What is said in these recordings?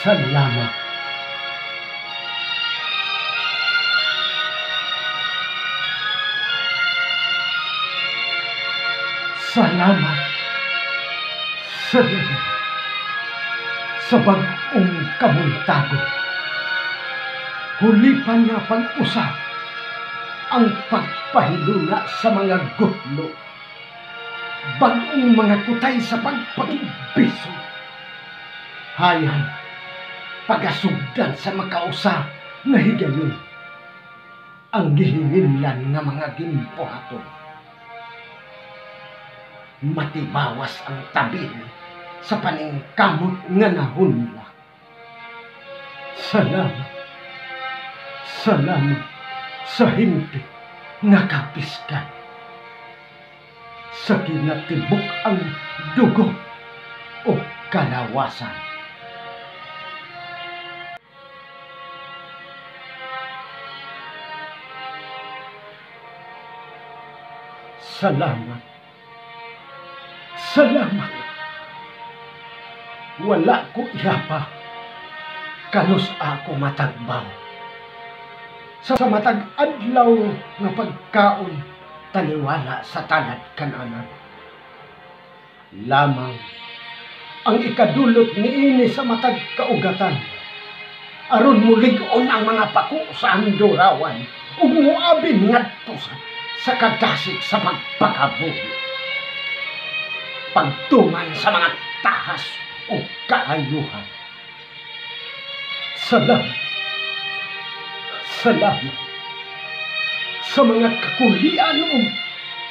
Salamat. Salamat. Salamat sa bagong kamuntago. Huli pa na pag-usap ang pagpahiluna sa mga gutlo. Bagong mga kutay sa pagpagbiso. Hayan, pagasugdan sa makausa nga higayon. Ang gihinginlan nga mga ginbuhaton. Matibawas ang tabil sa paningkamot nga nahunla. Salamat. Salamat sa himpi nga kapiskan. Sa kinatibok ang dugo o kalawasan. Salamat. Salamat. Wala ko ihapa. Kanus ako matagbaw. Sa matag adlaw nga pagkaon taniwala sa tanad kananan. Lamang ang ikadulot niini sa matag kaugatan. Aron mulig-on ang mga pako sa andurawan ug muabin ngadto sa kadasig sa pagpakabuhi. Pagtuman sa mga tahas o kaayuhan. Salamat. Salamat sa mga kakulian o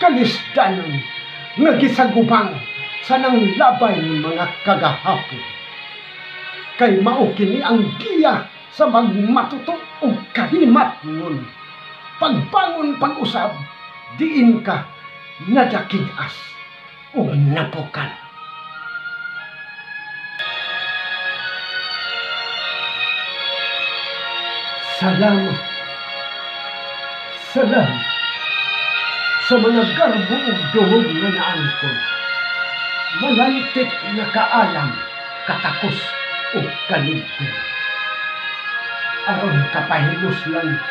kalisdanan nga gisagubang sa nanglabay ng mga kagahapon. Kay mao kini ang giya sa magmatuto o kahimat ngun. Pagbangon pag-usab, diin ka nadakinas o napukan. Salamat. Salamat sa mga garbo o duhog na naangkon. Malantik na kaalam, katakos o kaligtin. Aron kapahimuslan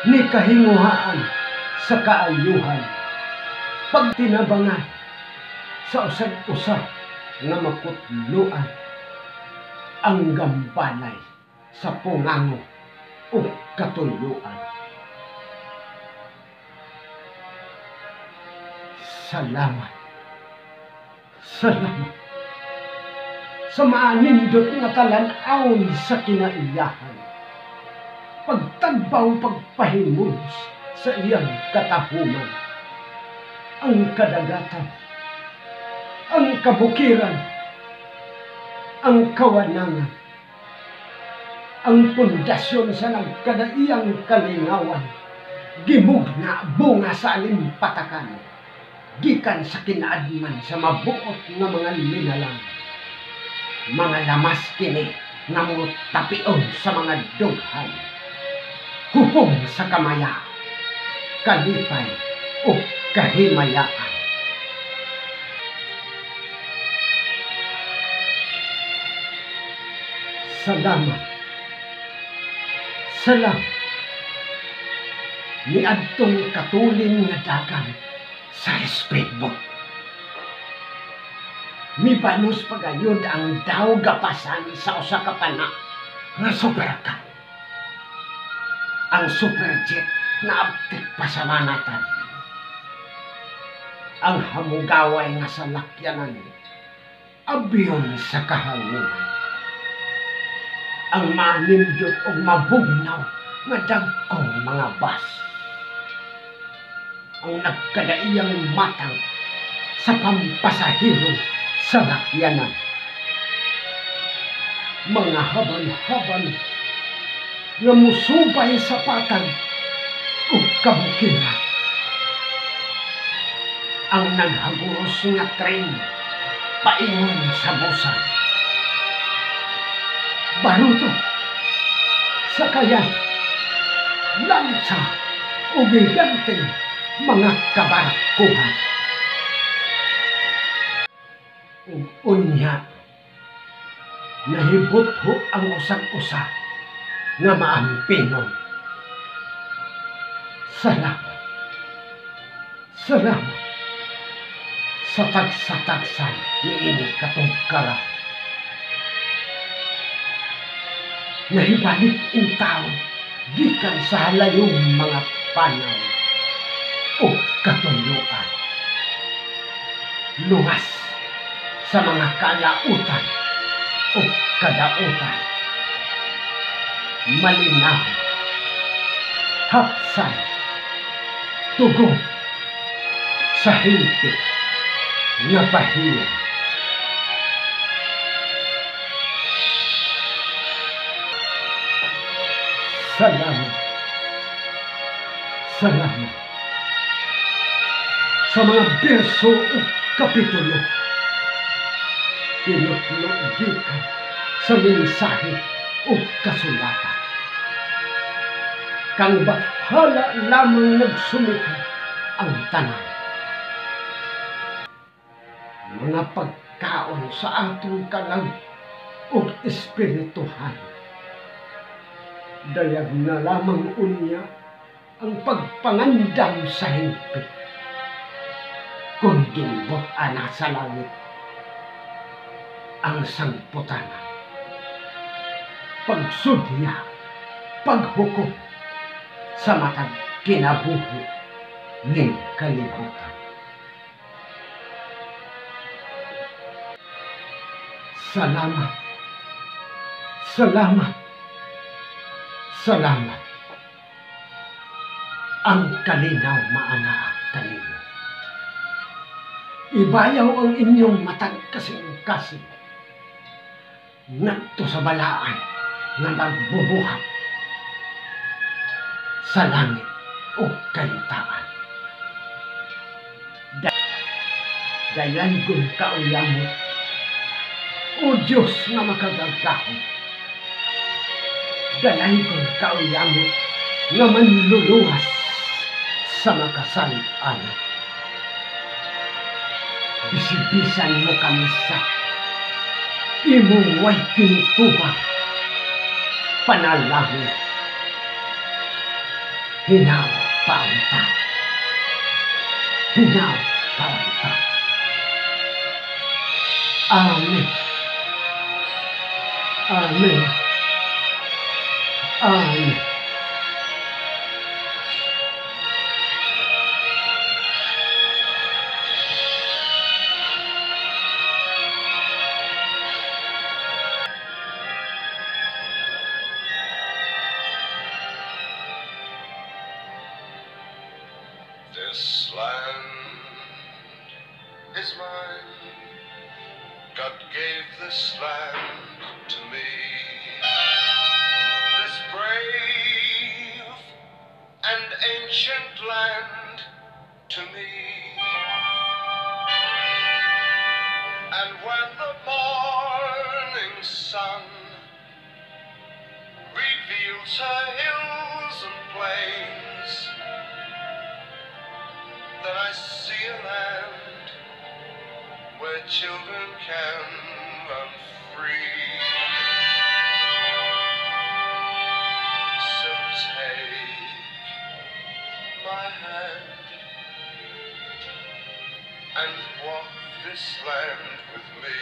ni kahinguhaan sa kaayuhan. Pagtinabangan sa usag-usag nga makutluan ang gambalay sa pungango o katuluan. Salamat. Salamat sa maanindot nga talan-aon sa kinaiyahan. Pagtagbaw pagpahimus sa iyang katahuman. Ang kadagatan, ang kabukiran, ang kawanangan, ang pundasyon sa nagkadaiyang kalingawan, gimugna bunga sa alimpatakan, gikan sa kinaadman sa mabuot nga mga linalang. Mga lamas kini nga mga tapion sa mga dughan, hupong sa kamaya, kalipay o kahimayaan. Salamat. Salamat. Niadtong katulin nga dagan sa respeto. Mibanos pagayod ang daw gapasan sa usa ka pana nga supercar. Ang superjet na abtik pasamanatan. Ang hamugaway nga salakyanan, abyon sa kahanginan. Ang manindot o mabugnaw nga dagkong mga bus. Ang nagkadaiyang matang sa pampasahero sa lakyanan. Mga haban-haban nga musubay sa patag o kabukiran. Ang naghaguros nga tren paingon sa busa. Baruto, sakayan, lansa o giganteng mga kabarakuhan. Unya, Nahibot ho ang usag-usa nga maampingon. Salamat, salamat sa tagsatagsan ni ini katungkara. Nahibalik in tao gikan sa halayong mga panaw o katuyuan. Luwas sa mga kalautan o kadautan. Malinaw, hapsay, tugon sa higpit na bahiyang. Salamat, salamat sa mga berso o kapitulo. Pinutlo-gikan sa mensahe o kasulatan. Kang bathala lamang nagsumika ang tanan. Mga pagkaon sa atong kalag o espirituhan. Dayag na lamang unya ang pagpangandam sa hingpit. Kung ginbot ana sa langit ang sangputanan. Pagsudya, paghukom sa matag kinabuhi ng kalibutan. Salamat, salamat, salamat. Ang kalinaw maanaak kanino. Ibayaw ang inyong matag kasing-kasing. Nagto sa balaan na magbubuhat sa langit o kayutaan. Dayan kong kauyamot, o Diyos na makagagahon. Dayan kong kauyamot na manluluwas sa makasalit-anak. Bisibisan mo kami sa imong way tinutubang panalangin. Hinaw paunta. Hinaw paunta. Amen. Amen. Amen. This land is mine. God gave this land to me. This brave and ancient land to me. And when the morning sun reveals her hills and plains, then I see a land where children can run free. So take my hand and walk this land with me.